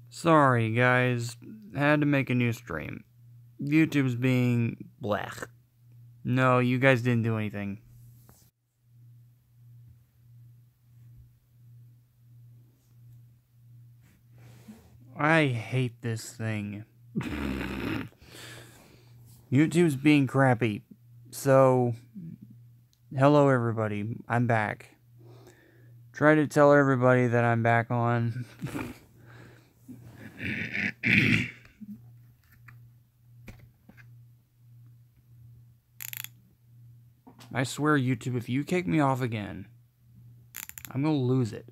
Sorry, guys. Had to make a new stream. YouTube's being blech. No, you guys didn't do anything. I hate this thing. YouTube's being crappy. So, hello everybody. I'm back. Try to tell everybody that I'm back on. I swear, YouTube, if you kick me off again, I'm gonna lose it.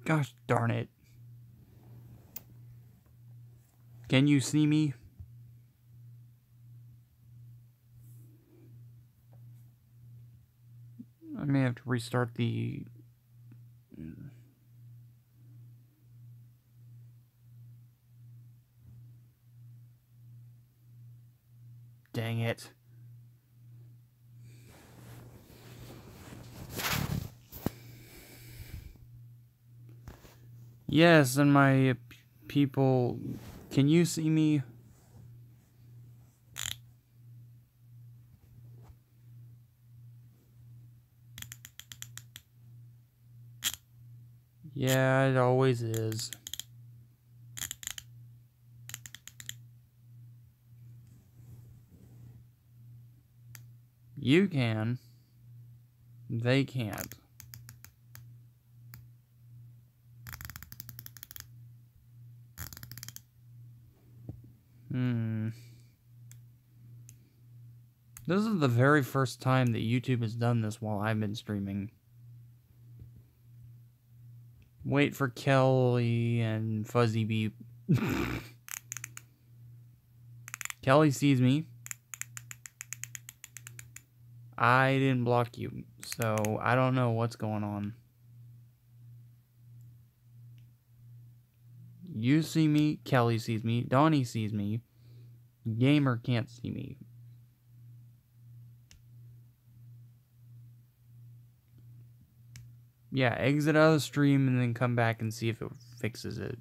Gosh darn it. Can you see me? I may have to restart the... Dang it. Yes, and my people... Can you see me? Yeah, it always is. You can. They can't. This is the very first time that YouTube has done this while I've been streaming. Wait for Kelly and Fuzzy Beep. Kelly sees me. I didn't block you, so I don't know what's going on. You see me, Kelly sees me, Donnie sees me, Gamer can't see me. Yeah, exit out of the stream and then come back and see if it fixes it.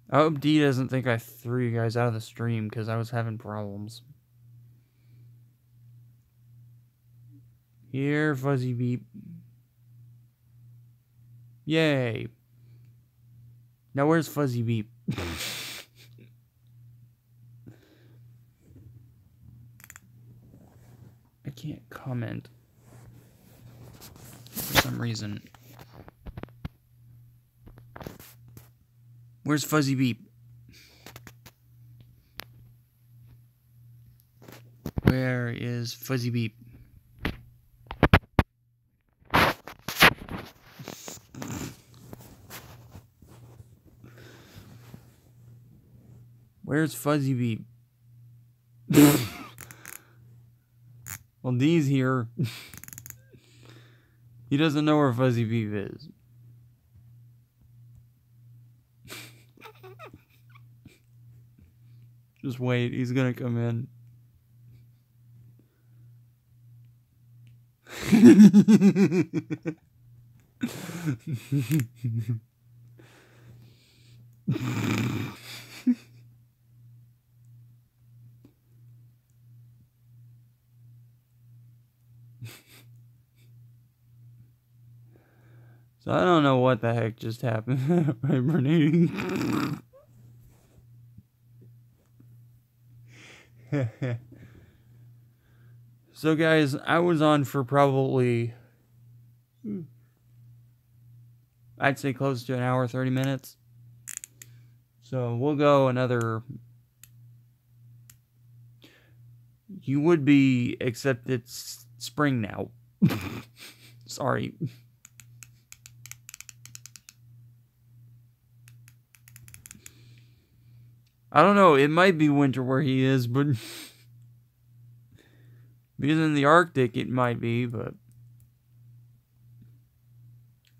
I hope D doesn't think I threw you guys out of the stream because I was having problems. Here, Fuzzy Beep. Yay. Now where's Fuzzy Beep? I can't comment. For some reason. Where's Fuzzy Beep? Where is Fuzzy Beep? Where's Fuzzy Beep? Well, D's here. He doesn't know where Fuzzy Beep is. Just wait, he's gonna come in. So I don't know what the heck just happened. Hibernating. So guys, I was on for probably, I'd say close to an hour, 30 minutes. So we'll go another, you would be, except it's spring now. Sorry. I don't know, it might be winter where he is, but because in the Arctic it might be, but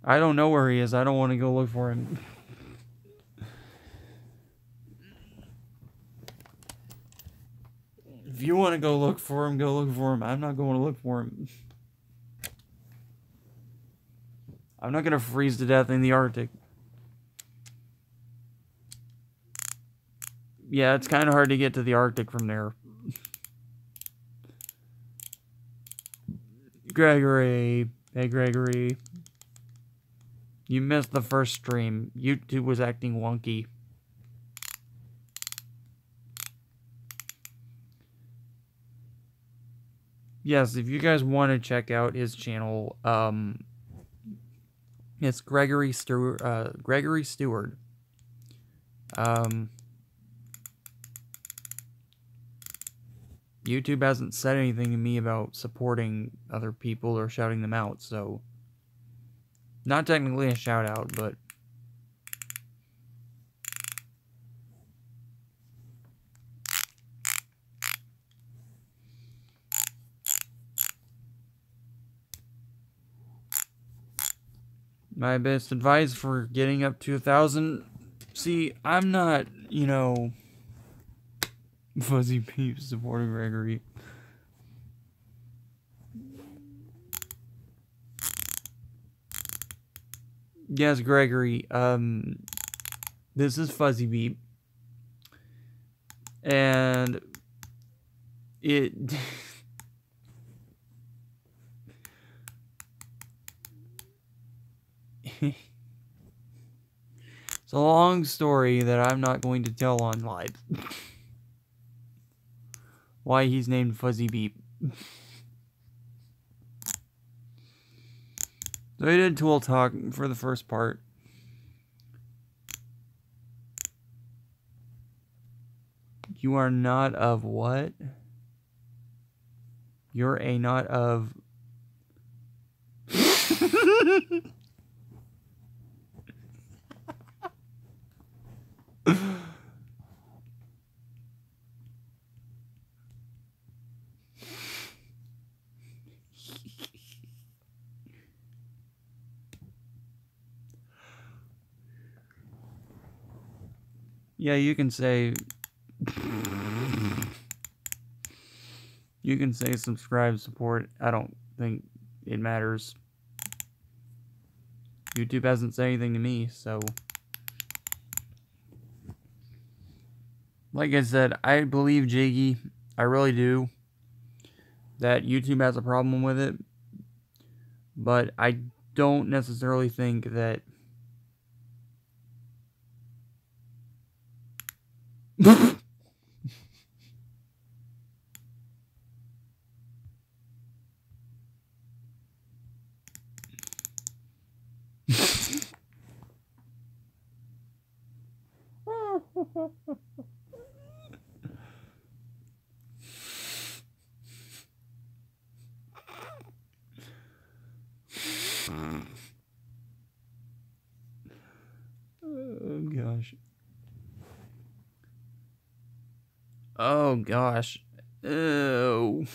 I don't know where he is. I don't want to go look for him. you want to go look for him, go look for him. I'm not going to look for him. I'm not going to freeze to death in the Arctic. Yeah, it's kind of hard to get to the Arctic from there. Gregory. Hey, Gregory. You missed the first stream. YouTube was acting wonky. Yes, if you guys want to check out his channel, it's Gregory Stewart. YouTube hasn't said anything to me about supporting other people or shouting them out, so not technically a shout out, but my best advice for getting up to 1,000. See, I'm not, you know, Fuzzy Peep supporting Gregory. Yes, Gregory. This is Fuzzy Beep, and it. It's a long story that I'm not going to tell on live. Why he's named Fuzzy Beep. So I did Tool Talk for the first part. You are not of what? You're a not of... Yeah, you can say... You can say subscribe, support. I don't think it matters. YouTube hasn't said anything to me, so... Like I said, I believe Jiggy. I really do. That YouTube has a problem with it. But I don't necessarily think that... Oh gosh. Oh gosh. Oh.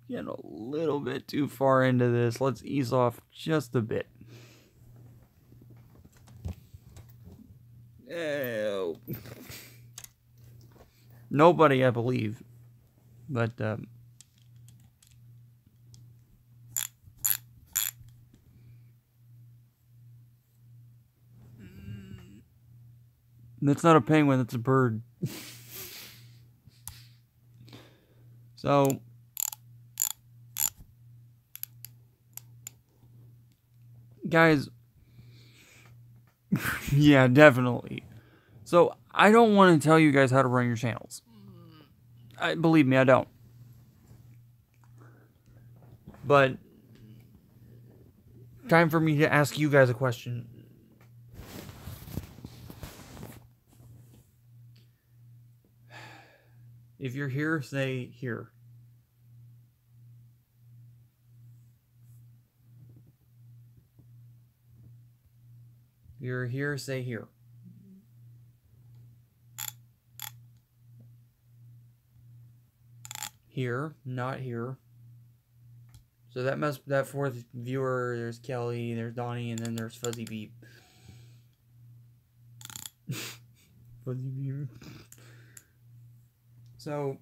Getting a little bit too far into this. Let's ease off just a bit. Oh. Nobody, I believe. But, that's not a penguin, that's a bird. So, guys, yeah, definitely. So, I don't want to tell you guys how to run your channels. Believe me, I don't. But, time for me to ask you guys a question. If you're here, say here. If you're here, say here. Here, not here. So that fourth viewer, there's Kelly, there's Donnie, and then there's Fuzzy Beep. Fuzzy Beep. So,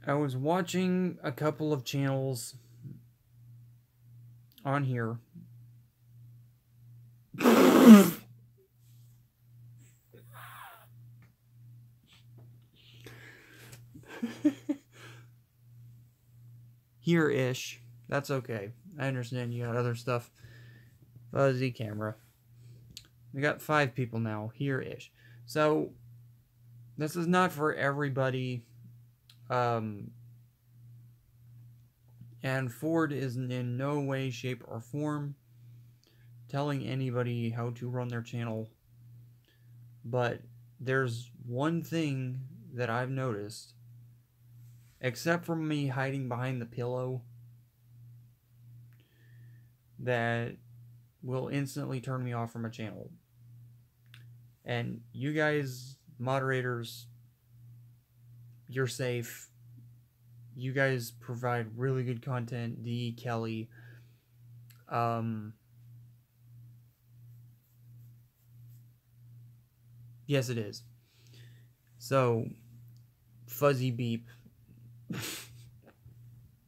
I was watching a couple of channels on here. Here-ish. That's okay. I understand you got other stuff. Fuzzy camera. We got 5 people now. Here-ish. So, this is not for everybody. And Ford is in no way, shape, or form telling anybody how to run their channel. But there's one thing that I've noticed, except for me hiding behind the pillow, that will instantly turn me off from a channel. And you guys, moderators, you're safe. You guys provide really good content. D, Kelly, yes, it is. So, Fuzzy Beep,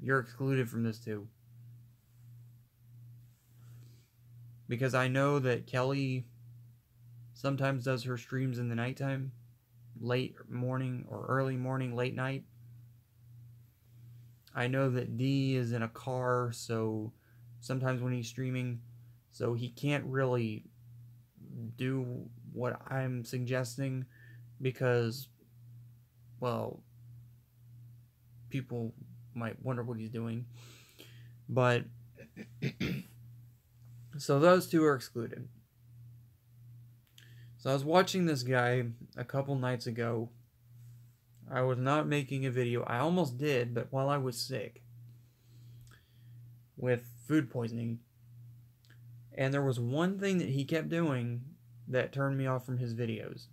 you're excluded from this too. Because I know that Kelly sometimes does her streams in the nighttime, late morning or early morning, late night. I know that D is in a car, so sometimes when he's streaming, so he can't really do what I'm suggesting because, well, people might wonder what he's doing. But, so those two are excluded. So I was watching this guy a couple nights ago. I was not making a video. I almost did, but while I was sick with food poisoning. And there was one thing that he kept doing that turned me off from his videos.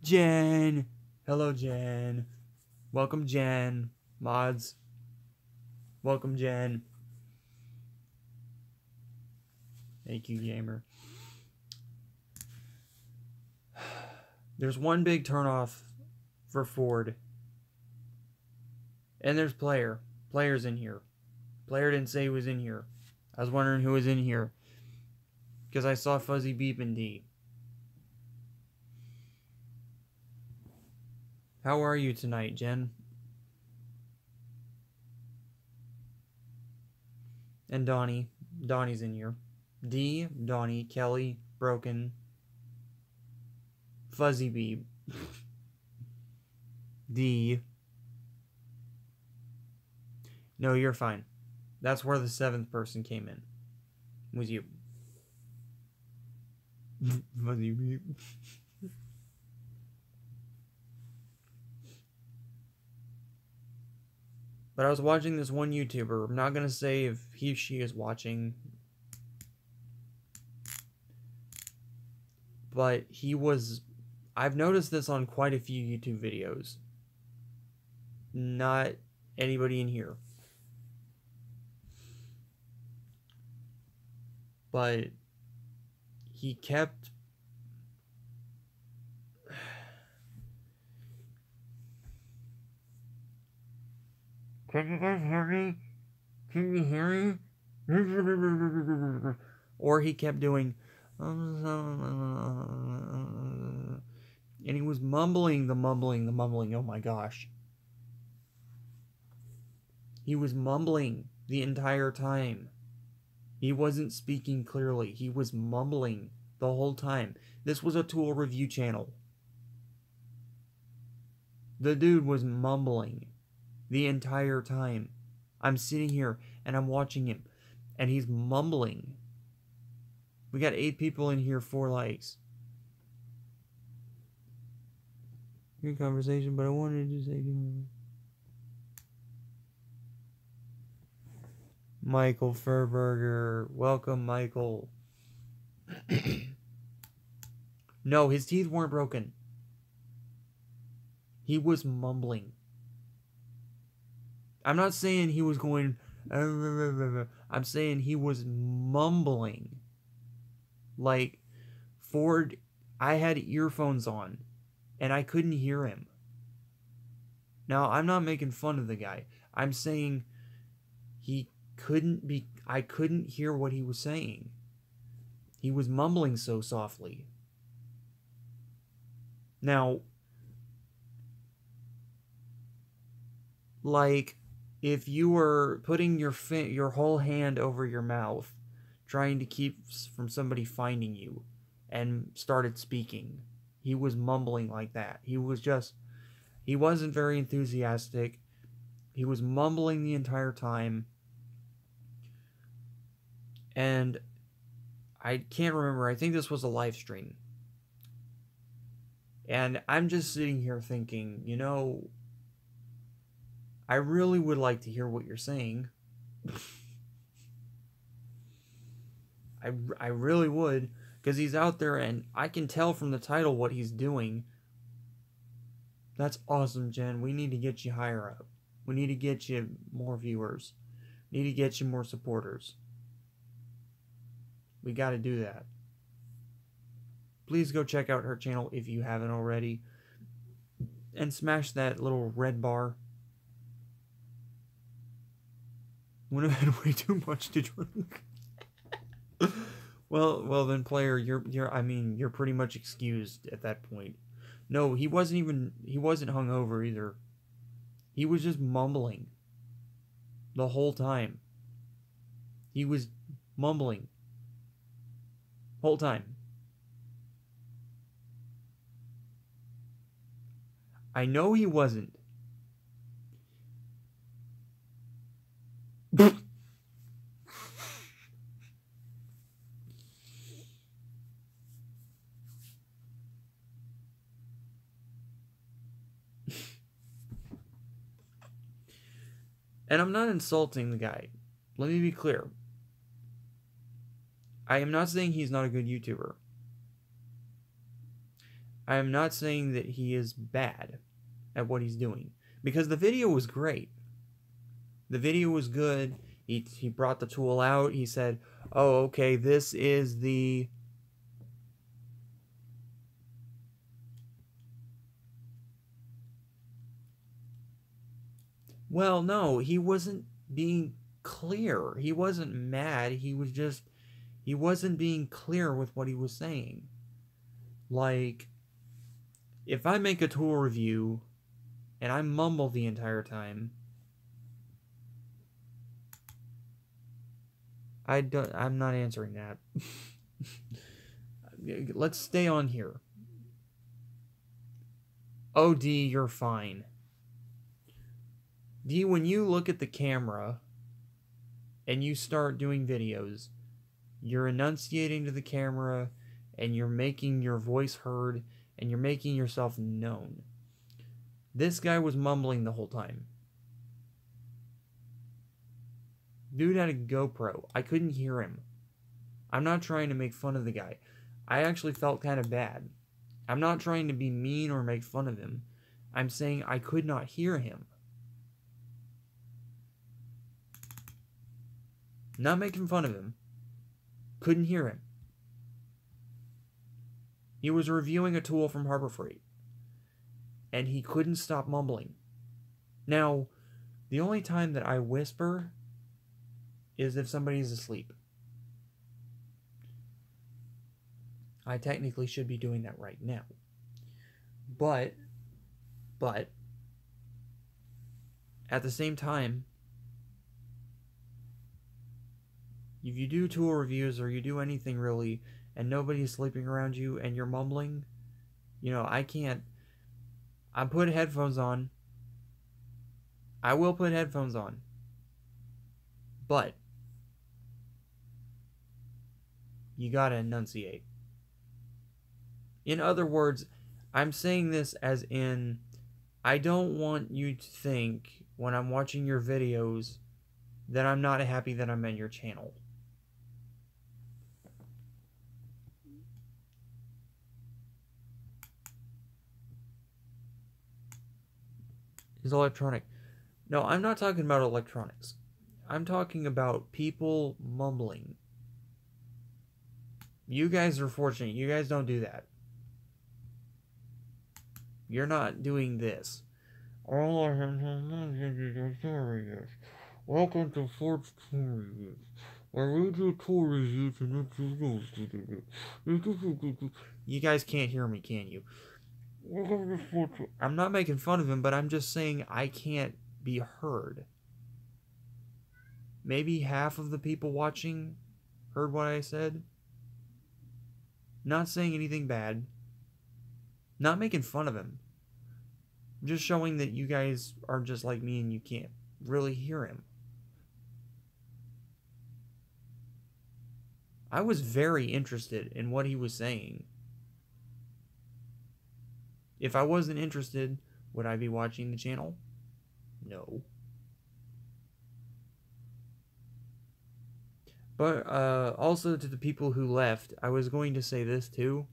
Jen! Hello, Jen. Welcome, Jen. Mods. Welcome, Jen. Thank you, gamer. There's one big turnoff for Ford. And there's Player. Player's in here. Player didn't say he was in here. I was wondering who was in here. Because I saw Fuzzy Beep and D. How are you tonight, Jen? And Donnie. Donnie's in here. D, Donnie, Kelly, Broken, Fuzzy Beep, D. No, you're fine. That's where the 7th person came in. Was you. Fuzzy Beep. But I was watching this one YouTuber. I'm not going to say if he or she is watching. But he was... I've noticed this on quite a few YouTube videos. Not anybody in here. But he kept... Can you guys hear me? Can you hear me? Or he kept doing... And he was mumbling the mumbling. Oh my gosh. He was mumbling the entire time. He wasn't speaking clearly. He was mumbling the whole time. This was a tool review channel. The dude was mumbling the entire time. I'm sitting here and I'm watching him and he's mumbling. We got 8 people in here, 4 likes. Good conversation, but I wanted to say... Michael Furberger. Welcome, Michael. No, his teeth weren't broken. He was mumbling. I'm not saying he was going... I'm saying he was mumbling. Like, I had earphones on, and I couldn't hear him. Now, I'm not making fun of the guy. I'm saying I couldn't hear what he was saying. He was mumbling so softly. Now, like, if you were putting your whole hand over your mouth, trying to keep from somebody finding you, and started speaking, he was mumbling like that. He wasn't very enthusiastic. He was mumbling the entire time. And I can't remember. I think this was a live stream. And I'm just sitting here thinking, you know, I really would like to hear what you're saying. I really would, because he's out there and I can tell from the title what he's doing. That's awesome, Jen. We need to get you higher up. We need to get you more viewers. We need to get you more supporters. We got to do that. Please go check out her channel if you haven't already. And smash that little red bar. Would have had way too much to drink. Well then, player, you're pretty much excused at that point. No, he wasn't hungover either. He was just mumbling the whole time. He was mumbling whole time. I know he wasn't. And I'm not insulting the guy. Let me be clear. I am not saying he's not a good YouTuber. I am not saying that he is bad at what he's doing. Because the video was great. The video was good. He brought the tool out. He said, oh, okay, this is the... Well, no, he wasn't being clear. He wasn't mad. He wasn't being clear with what he was saying. Like, if I make a tool review and I mumble the entire time, I'm not answering that. Let's stay on here. Oh, D, you're fine. D, when you look at the camera and you start doing videos, you're enunciating to the camera and you're making your voice heard and you're making yourself known. This guy was mumbling the whole time. Dude had a GoPro. I couldn't hear him. I'm not trying to make fun of the guy. I actually felt kind of bad. I'm not trying to be mean or make fun of him. I'm saying I could not hear him. Not making fun of him. Couldn't hear him. He was reviewing a tool from Harbor Freight. And he couldn't stop mumbling. Now, the only time that I whisper is if somebody's asleep. I technically should be doing that right now. But, at the same time, if you do tool reviews or you do anything really, and nobody's sleeping around you and you're mumbling, you know, I put headphones on. I will put headphones on. But you gotta enunciate. In other words, I'm saying this as in, I don't want you to think when I'm watching your videos that I'm not happy that I'm on your channel. Is electronic. No, I'm not talking about electronics. I'm talking about people mumbling. You guys are fortunate. You guys don't do that. You're not doing this. All I have to mention is welcome to Forge Tour Reviews. Where we do tour reviews and you guys can't hear me, can you? I'm not making fun of him, but I'm just saying I can't be heard. Maybe half of the people watching heard what I said. Not saying anything bad. Not making fun of him. Just showing that you guys are just like me and you can't really hear him. I was very interested in what he was saying. If I wasn't interested, would I be watching the channel? No. But also to the people who left, I was going to say this too.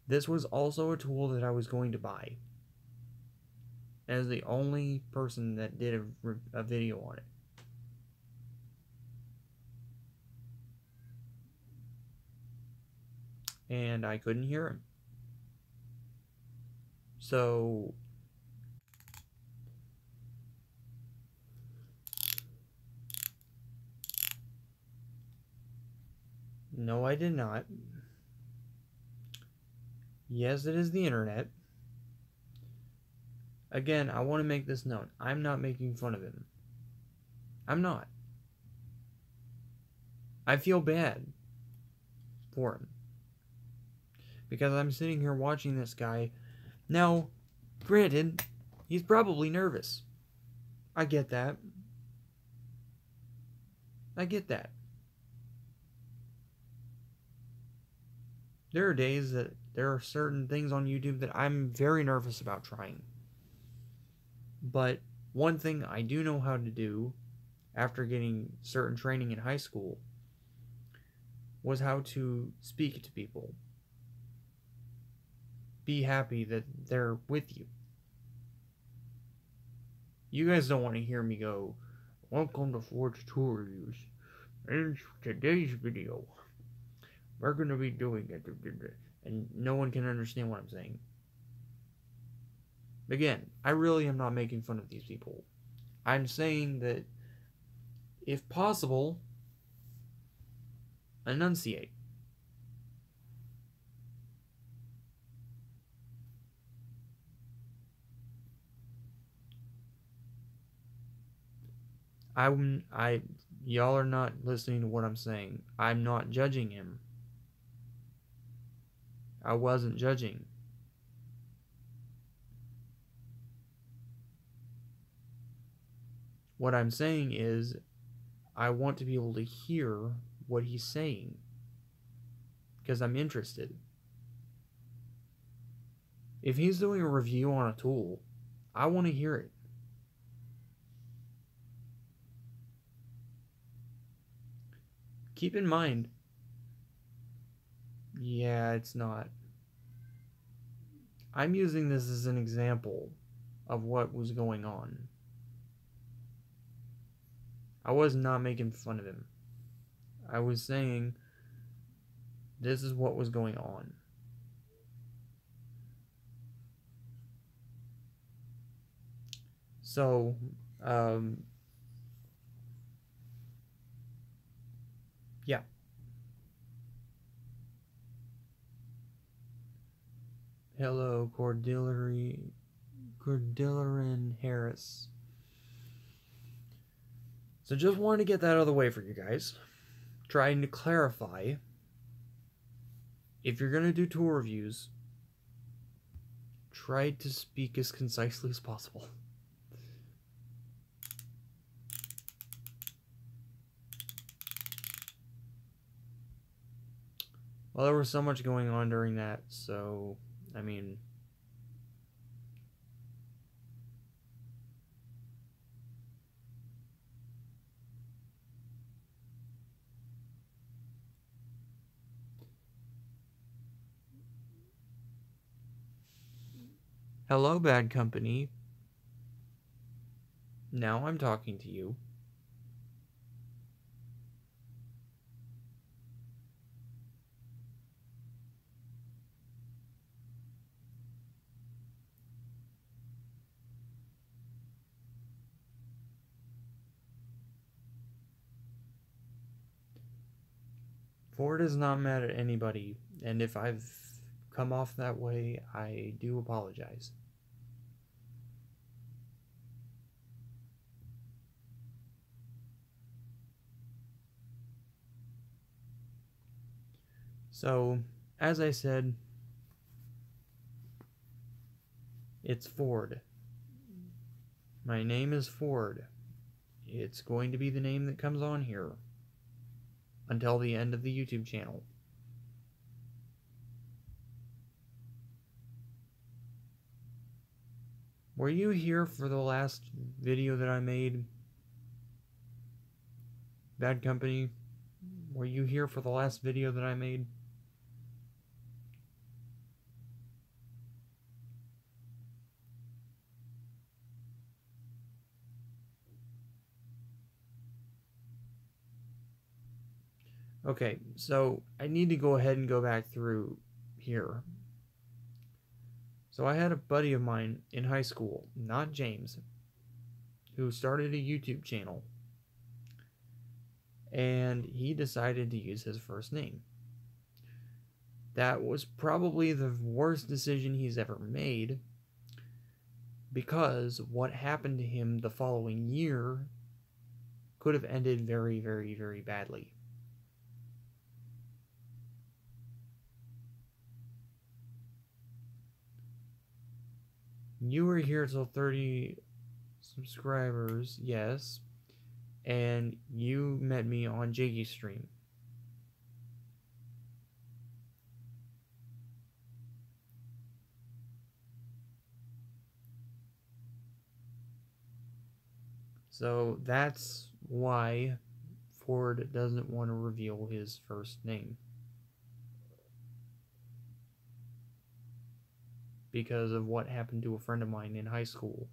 This was also a tool that I was going to buy. As the only person that did a video on it. And I couldn't hear him. So no, I did not. Yes, it is the internet. Again, I want to make this known. I'm not making fun of him. I'm not. I feel bad for him. Because I'm sitting here watching this guy. Now, granted, he's probably nervous. I get that. I get that. There are days that there are certain things on YouTube that I'm very nervous about trying. But one thing I do know how to do after getting certain training in high school was how to speak to people. Be happy that they're with you. You guys don't want to hear me go, welcome to Forge Tour Reviews. In today's video, we're going to be doing it. And no one can understand what I'm saying. Again, I really am not making fun of these people. I'm saying that, if possible, enunciate. Y'all are not listening to what I'm saying. I'm not judging him. I wasn't judging. What I'm saying is, I want to be able to hear what he's saying. Because I'm interested. If he's doing a review on a tool, I want to hear it. Keep in mind, yeah, it's not. I'm using this as an example of what was going on. I was not making fun of him. I was saying this is what was going on. So, yeah. Hello, Cordilleran Harris. So just wanted to get that out of the way for you guys. Trying to clarify, if you're going to do tour reviews, try to speak as concisely as possible. Well, there was so much going on during that, so, I mean... Hello, Bad Company. Now I'm talking to you. Ford is not mad at anybody, and if I've come off that way, I do apologize. So, as I said, it's Ford. My name is Ford. It's going to be the name that comes on here until the end of the YouTube channel. Were you here for the last video that I made? Bad Company? Were you here for the last video that I made? Okay, so I need to go ahead and go back through here. So I had a buddy of mine in high school, not James, who started a YouTube channel. And he decided to use his first name. That was probably the worst decision he's ever made, because what happened to him the following year could have ended very, very, very badly. You were here till 30 subscribers, yes, and you met me on Jakey's stream. So that's why Ford doesn't want to reveal his first name. Because of what happened to a friend of mine in high school.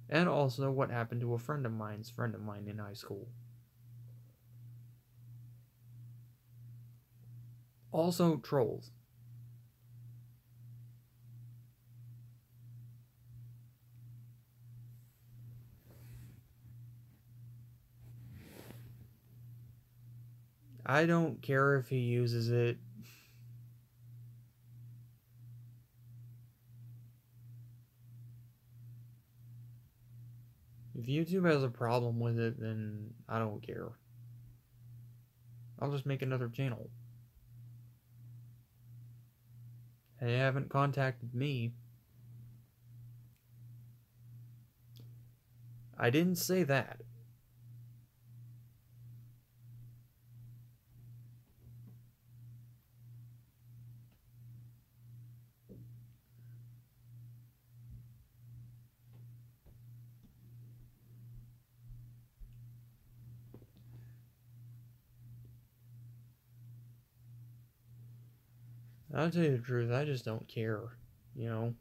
And also what happened to a friend of mine in high school. Also, trolls. I don't care if he uses it. If YouTube has a problem with it, then I don't care. I'll just make another channel. They haven't contacted me. I didn't say that. I'll tell you the truth, I just don't care, you know?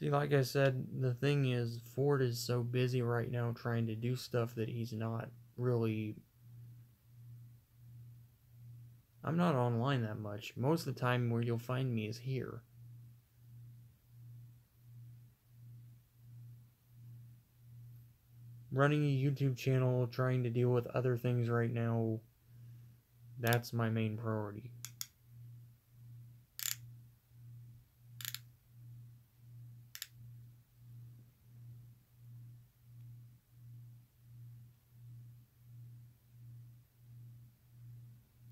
See, like I said, the thing is, Ford is so busy right now trying to do stuff that he's not really... I'm not online that much. Most of the time where you'll find me is here. Running a YouTube channel, trying to deal with other things right now, that's my main priority.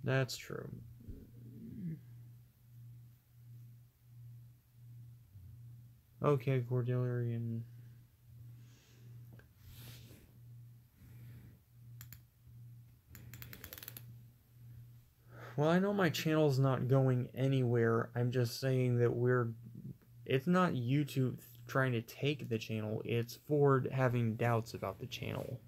That's true. Okay, Cordillerian. Well, I know my channel's not going anywhere. I'm just saying that we're It's not YouTube trying to take the channel, it's Ford having doubts about the channel.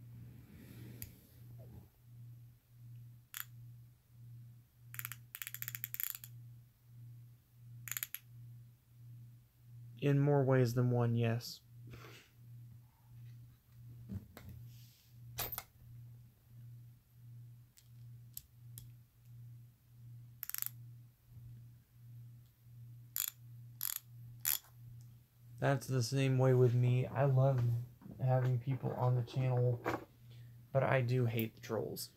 In more ways than one, yes. That's the same way with me. I love having people on the channel, but I do hate the trolls.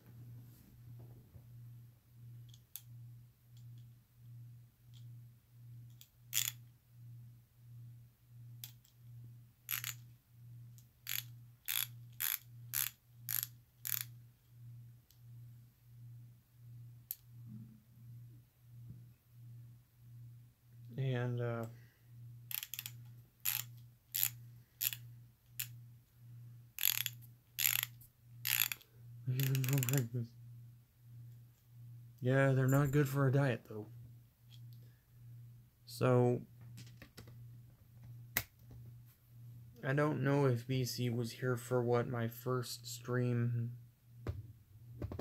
And, yeah, they're not good for a diet, though. So, I don't know if BC was here for what, my first stream,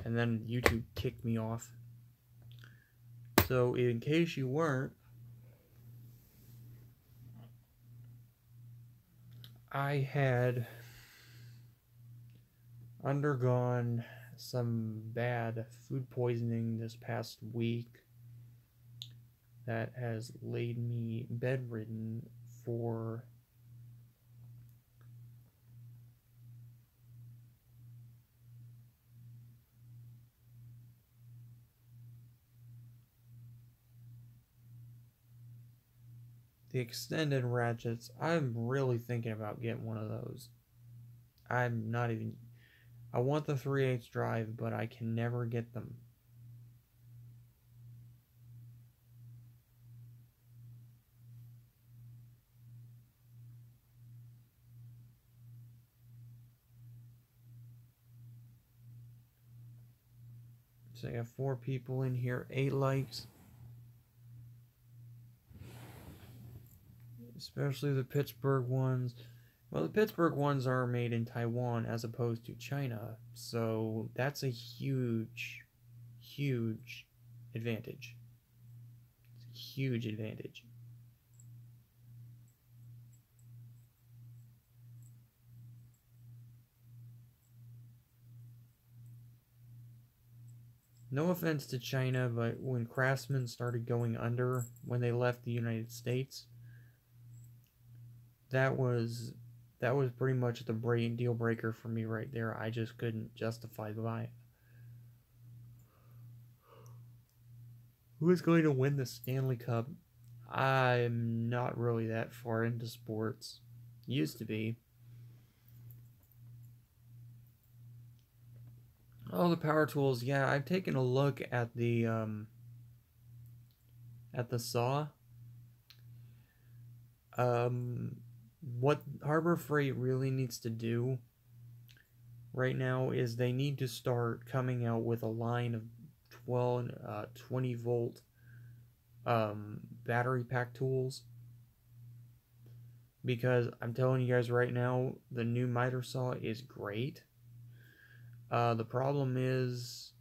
and then YouTube kicked me off. So, in case you weren't, I had undergone some bad food poisoning this past week that has laid me bedridden for the extended ratchets. I'm really thinking about getting one of those. I'm not even... I want the 3/8 drive, but I can never get them. So I got 4 people in here, 8 likes. Especially the Pittsburgh ones. Well, the Pittsburgh ones are made in Taiwan as opposed to China, so that's a huge, huge advantage. It's a huge advantage. No offense to China, but when Craftsman started going under, when they left the United States, that was pretty much the deal breaker for me right there. I just couldn't justify buying it. Who is going to win the Stanley Cup? I'm not really that far into sports. Used to be. Oh, the power tools. Yeah, I've taken a look at the saw. What Harbor Freight really needs to do right now is they need to start coming out with a line of 20 volt battery pack tools, because I'm telling you guys right now, the new miter saw is great. The problem is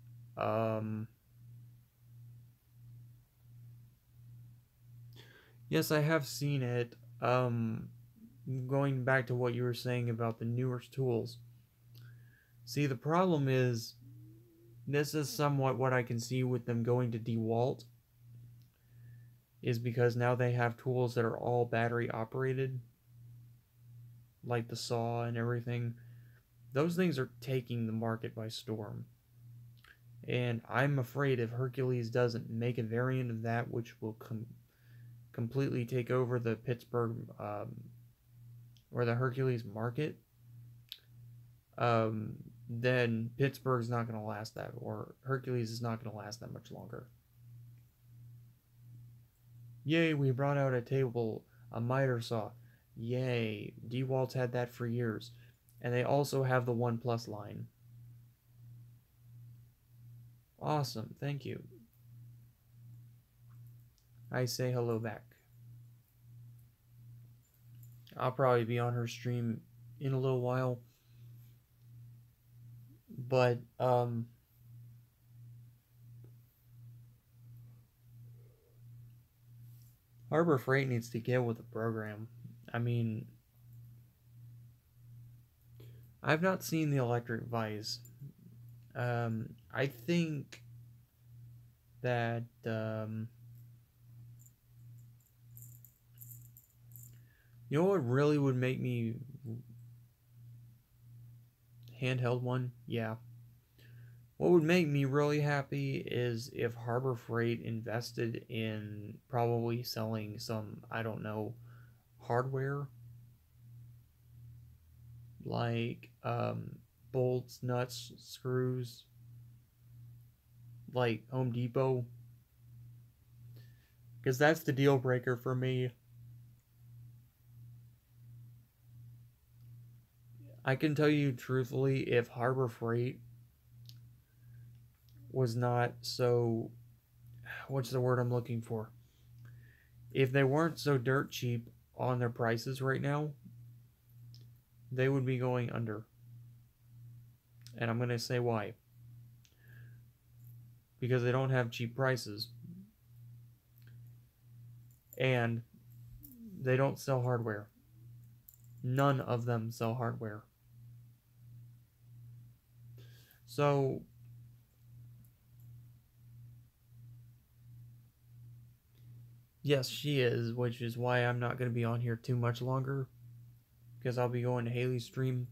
yes, I have seen it. Going back to what you were saying about the newer tools. See, the problem is, this is somewhat what I can see with them going to DeWalt, is because now they have tools that are all battery operated, like the saw and everything. Those things are taking the market by storm. And I'm afraid if Hercules doesn't make a variant of that, which will completely take over the Pittsburgh or the Hercules market, then Pittsburgh's not going to last that, or Hercules is not going to last that much longer. Yay, we brought out a miter saw. Yay, DeWalt's had that for years. And they also have the OnePlus line. Awesome, thank you. I say hello back. I'll probably be on her stream in a little while. But Harbor Freight needs to get with the program. I mean, I've not seen the electric vise. I think that you know what really would make me handheld one? Yeah. What would make me really happy is if Harbor Freight invested in probably selling some, I don't know, hardware like bolts, nuts, screws, like Home Depot. Because that's the deal breaker for me. I can tell you truthfully, if Harbor Freight was not so, what's the word I'm looking for? If they weren't so dirt cheap on their prices right now, they would be going under. And I'm going to say why. Because they don't have cheap prices. And they don't sell hardware. None of them sell hardware. So yes, she is, which is why I'm not going to be on here too much longer. Because I'll be going to Haley's stream.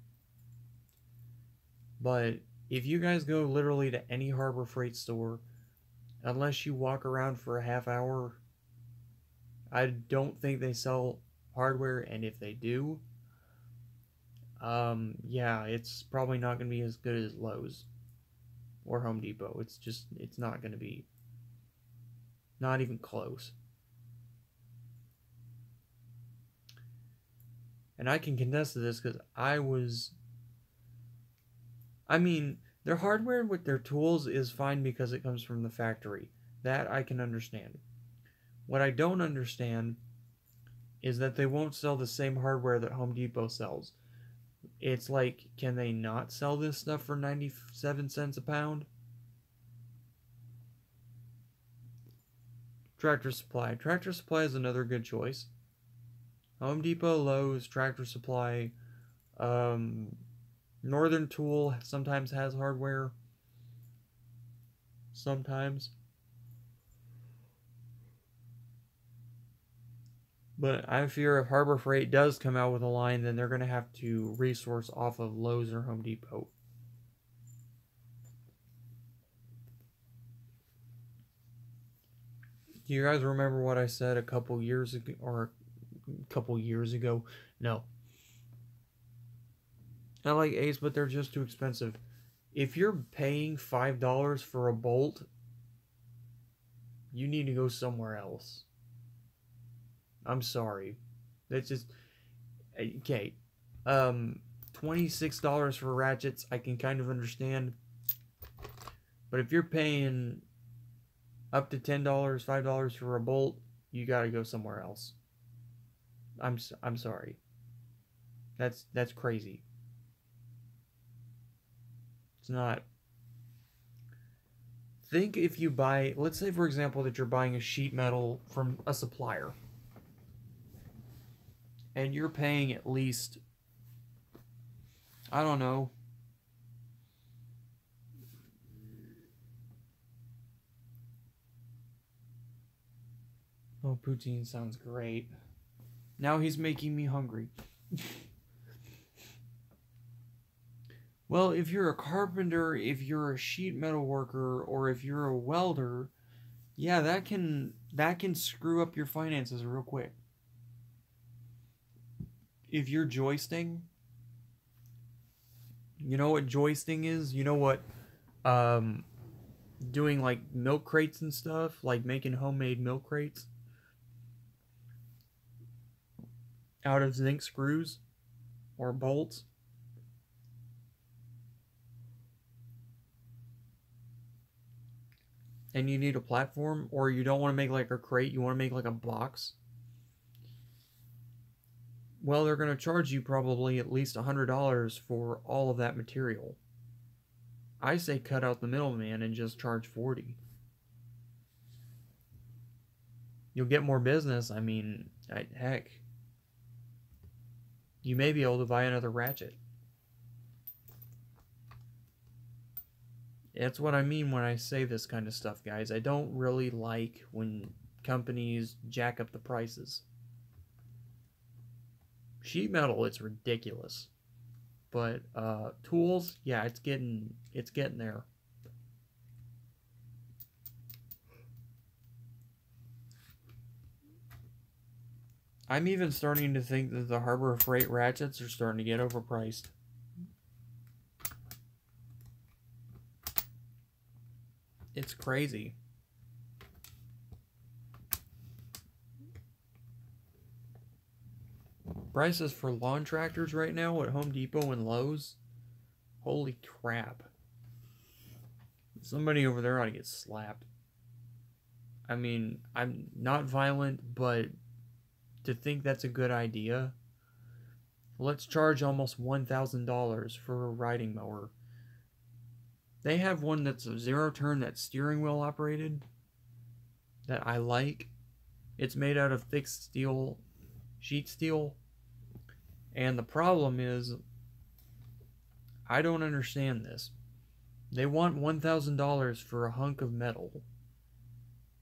But if you guys go literally to any Harbor Freight store, unless you walk around for a half hour, I don't think they sell hardware. And if they do, yeah, it's probably not going to be as good as Lowe's or Home Depot. It's not going to be. Not even close. And I can contest to this because I mean, their hardware with their tools is fine because it comes from the factory. That I can understand. What I don't understand is that they won't sell the same hardware that Home Depot sells. It's like, can they not sell this stuff for 97 cents a pound? Tractor Supply. Tractor Supply is another good choice. Home Depot, Lowe's, Tractor Supply, Northern Tool sometimes has hardware. Sometimes. But I fear if Harbor Freight does come out with a line, then they're going to have to resource off of Lowe's or Home Depot. Do you guys remember what I said a couple years ago? Or a couple years ago? No. I like Ace, but they're just too expensive. If you're paying $5 for a bolt, you need to go somewhere else. I'm sorry. That's just... Okay. $26 for ratchets, I can kind of understand. But if you're paying up to $10, $5 for a bolt, you gotta go somewhere else. I'm sorry. That's crazy. It's not. Think if you buy, let's say for example that you're buying a sheet metal from a supplier, and you're paying at least, I don't know, oh, poutine sounds great. Now he's making me hungry. Well, if you're a carpenter, if you're a sheet metal worker, or if you're a welder, yeah, that can screw up your finances real quick. If you're joisting, you know what joisting is? You know what doing like milk crates and stuff, like making homemade milk crates out of zinc screws or bolts. And you need a platform, or you don't want to make like a crate, you want to make like a box. well, they're going to charge you probably at least $100 for all of that material. I say cut out the middleman and just charge 40. You'll get more business. I mean, heck, you may be able to buy another ratchet. That's what I mean when I say this kind of stuff, guys. I don't really like when companies jack up the prices. Sheet metal, it's ridiculous. But tools, yeah, it's getting there. I'm even starting to think that the Harbor Freight ratchets are starting to get overpriced. It's crazy. Prices for lawn tractors right now at Home Depot and Lowe's. Holy crap. Somebody over there ought to get slapped. I mean, I'm not violent, but to think that's a good idea. Let's charge almost $1,000 for a riding mower. They have one that's a zero turn, that's steering wheel operated, that I like. It's made out of thick steel, sheet steel. And the problem is, I don't understand this. They want $1,000 for a hunk of metal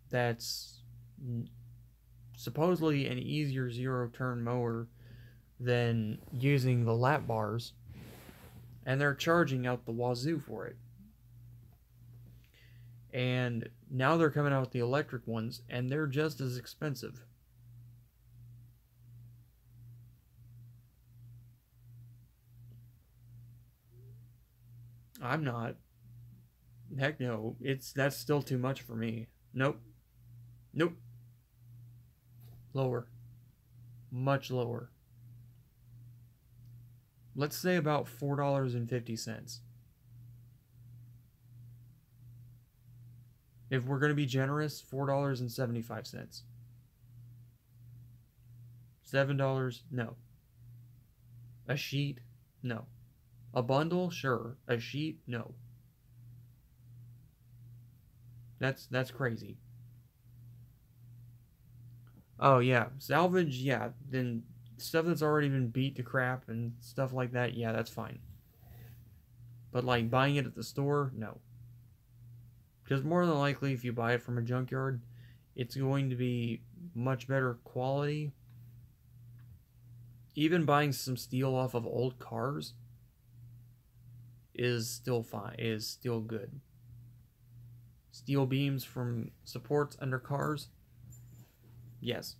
that's supposedly an easier zero-turn mower than using the lap bars, and they're charging out the wazoo for it. And now they're coming out with the electric ones, and they're just as expensive. I'm not. Heck no. That's still too much for me. Nope. Nope. Lower. Much lower. Let's say about $4.50. If we're going to be generous, $4.75. $7? No. A sheet? No. A bundle? Sure. A sheet? No. That's crazy. Oh yeah, salvage, yeah, then stuff that's already been beat to crap and stuff like that, yeah, that's fine. But like buying it at the store, no. Because more than likely if you buy it from a junkyard, it's going to be much better quality. Even buying some steel off of old cars is still fine, is still good. Steel beams from supports under cars, yes.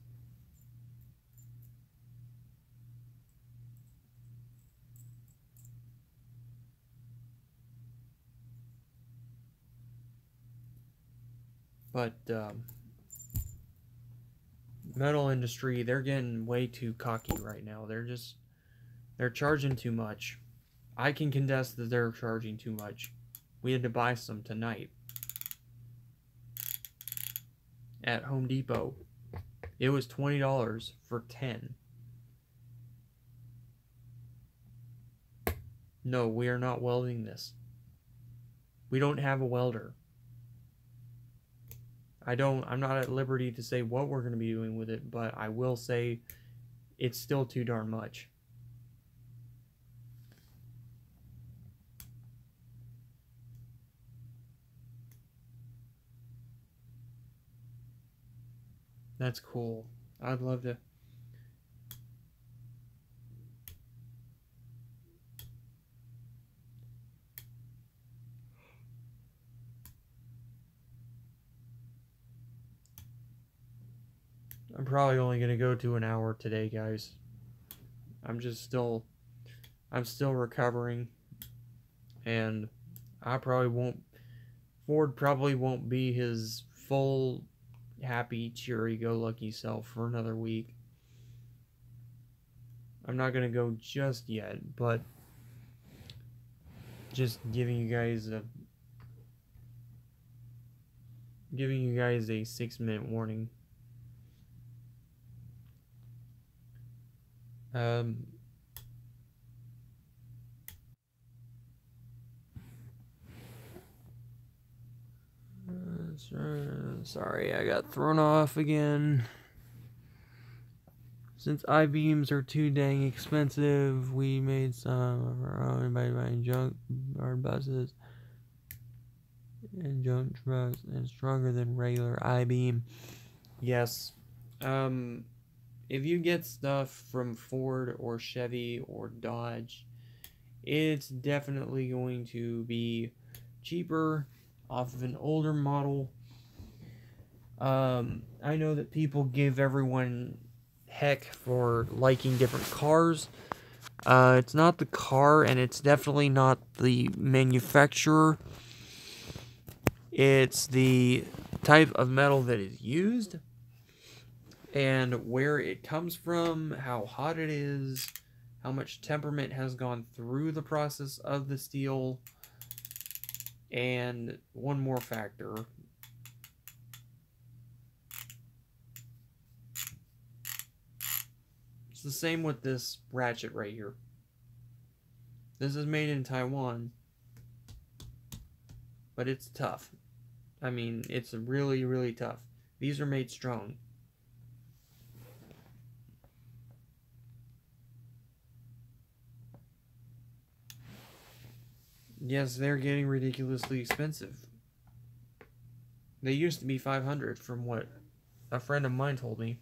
But metal industry, they're getting way too cocky right now. They're charging too much. I can contest that they're charging too much. We had to buy some tonight at Home Depot. It was $20 for 10. No, we are not welding this. We don't have a welder. I'm not at liberty to say what we're going to be doing with it, but I will say it's still too darn much. That's cool. I'd love to. I'm probably only going to go to an hour today, guys. I'm still recovering, and Ford probably won't be his full, happy, cheery-go-lucky self for another week. I'm not going to go just yet, but just giving you guys a 6-minute warning. Um, sorry, I got thrown off again. Since I-beams are too dang expensive, we made some of our own by buying junk yard buses and junk trucks and stronger than regular I-beam. Yes. If you get stuff from Ford or Chevy or Dodge, it's definitely going to be cheaper off of an older model. I know that people give everyone heck for liking different cars. It's not the car, and it's definitely not the manufacturer. It's the type of metal that is used, and where it comes from, how hot it is, how much temperament has gone through the process of the steel, and one more factor. It's the same with this ratchet right here. This is made in Taiwan, but it's tough. I mean, it's really, really tough. These are made strong. Yes, they're getting ridiculously expensive. They used to be $500 from what a friend of mine told me.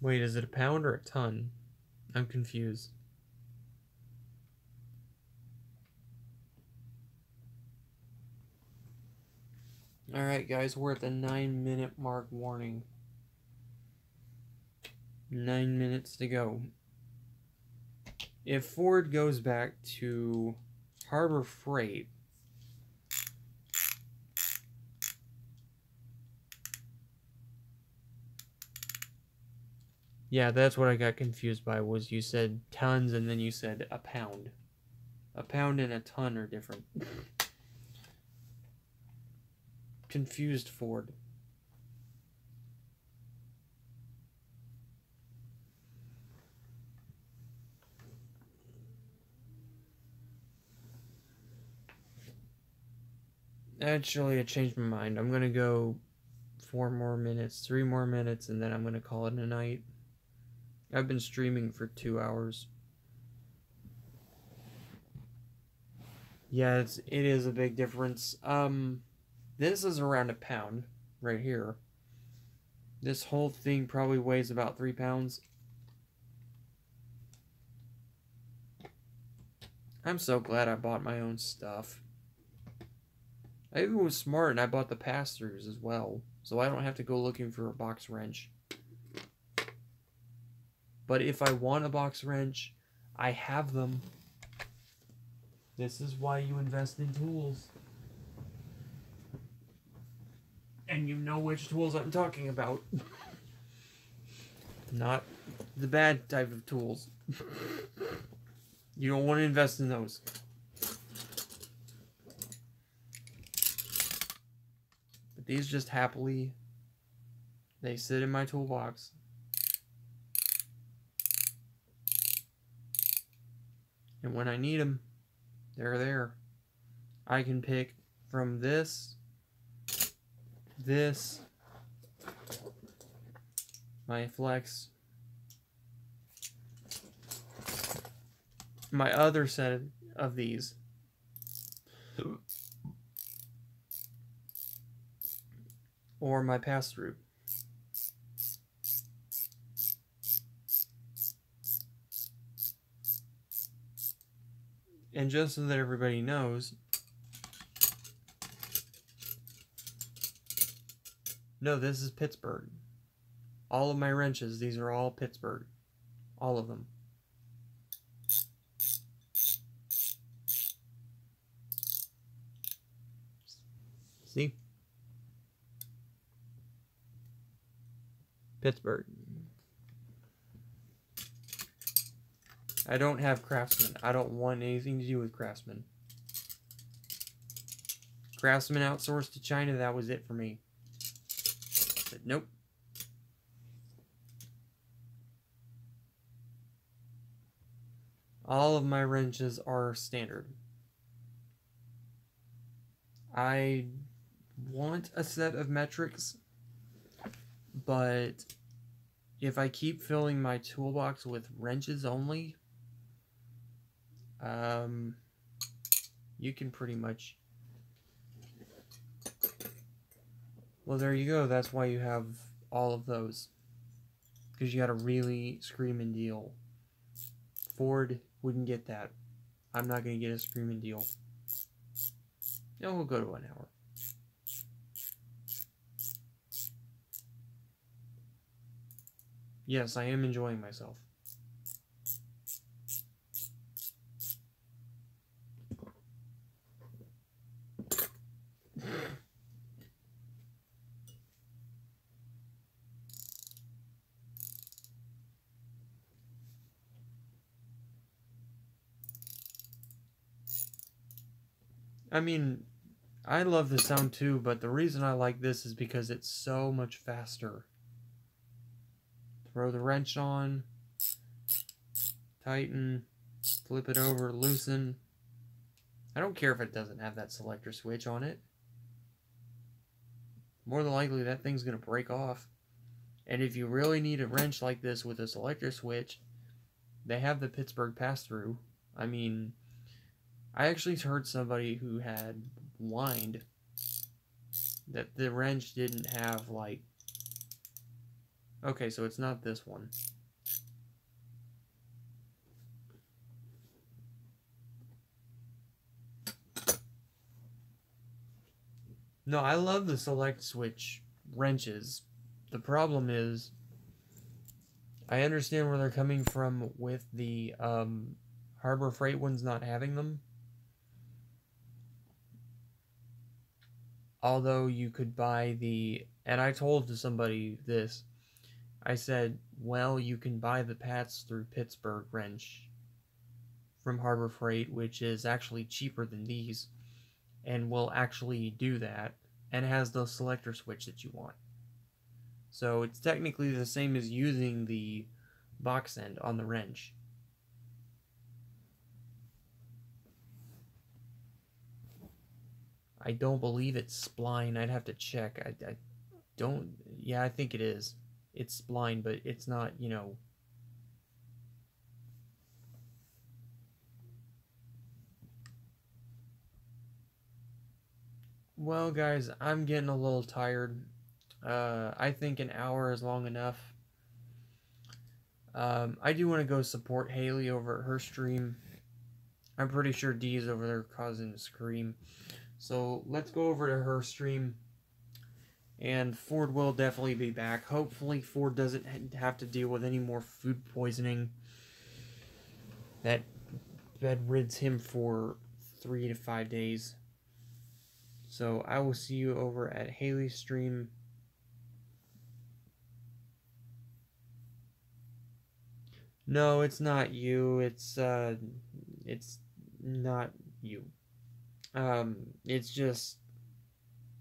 Wait, is it a pound or a ton? I'm confused. Alright guys, we're at the 9-minute mark warning. 9 minutes to go. If Ford goes back to Harbor Freight, yeah, that's what I got confused by, was you said tons and then you said a pound. A pound and a ton are different. Confused Ford. Actually, I changed my mind. I'm gonna go 4 more minutes, 3 more minutes, and then I'm gonna call it a night. I've been streaming for 2 hours. Yeah, it is a big difference. This is around a pound right here. This whole thing probably weighs about 3 pounds. I'm so glad I bought my own stuff. I even was smart and I bought the pass-throughs as well, so I don't have to go looking for a box wrench. But if I want a box wrench, I have them. This is why you invest in tools. And you know which tools I'm talking about. Not the bad type of tools. You don't want to invest in those. But these just happily, they sit in my toolbox. And when I need them, they're there. I can pick from this, my flex, my other set of these, or my pass-through. And just so that everybody knows, no, this is Pittsburgh. All of my wrenches, these are all Pittsburgh. All of them. See? Pittsburgh. I don't have Craftsman. I don't want anything to do with Craftsman. Craftsman outsourced to China, that was it for me. But nope. All of my wrenches are standard. I want a set of metrics, but if I keep filling my toolbox with wrenches only, you can pretty much... Well, there you go. That's why you have all of those. Because you got a really screaming deal. Ford wouldn't get that. I'm not going to get a screaming deal. No, we'll go to an hour. Yes, I am enjoying myself. I mean, I love the sound too, but the reason I like this is because it's so much faster. Throw the wrench on, tighten, flip it over, loosen. I don't care if it doesn't have that selector switch on it. More than likely that thing's going to break off. And if you really need a wrench like this with a selector switch, they have the Pittsburgh pass-through. I mean, I actually heard somebody who had whined that the wrench didn't have, like... Okay, so it's not this one. No, I love the select switch wrenches. The problem is, I understand where they're coming from with the Harbor Freight ones not having them. Although you could buy the... And I told somebody this. I said, well, you can buy the Pats through Pittsburgh wrench from Harbor Freight, which is actually cheaper than these, and will actually do that, and has the selector switch that you want. So it's technically the same as using the box end on the wrench. I don't believe it's spline. I'd have to check. I don't... Yeah, I think it is. It's spline, but it's not, you know... Well, guys, I'm getting a little tired. I think an hour is long enough. I do want to go support Haley over at her stream. I'm pretty sure Dee's over there causing a scream. So let's go over to her stream. And Ford will definitely be back. Hopefully Ford doesn't have to deal with any more food poisoning that bedrids him for 3 to 5 days. So I will see you over at Haley's stream. No, it's not you. It's not you. It's just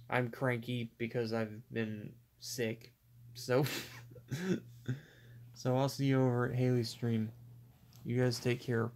I'm cranky because I've been sick. So so I'll see you over at Haley's stream. You guys take care.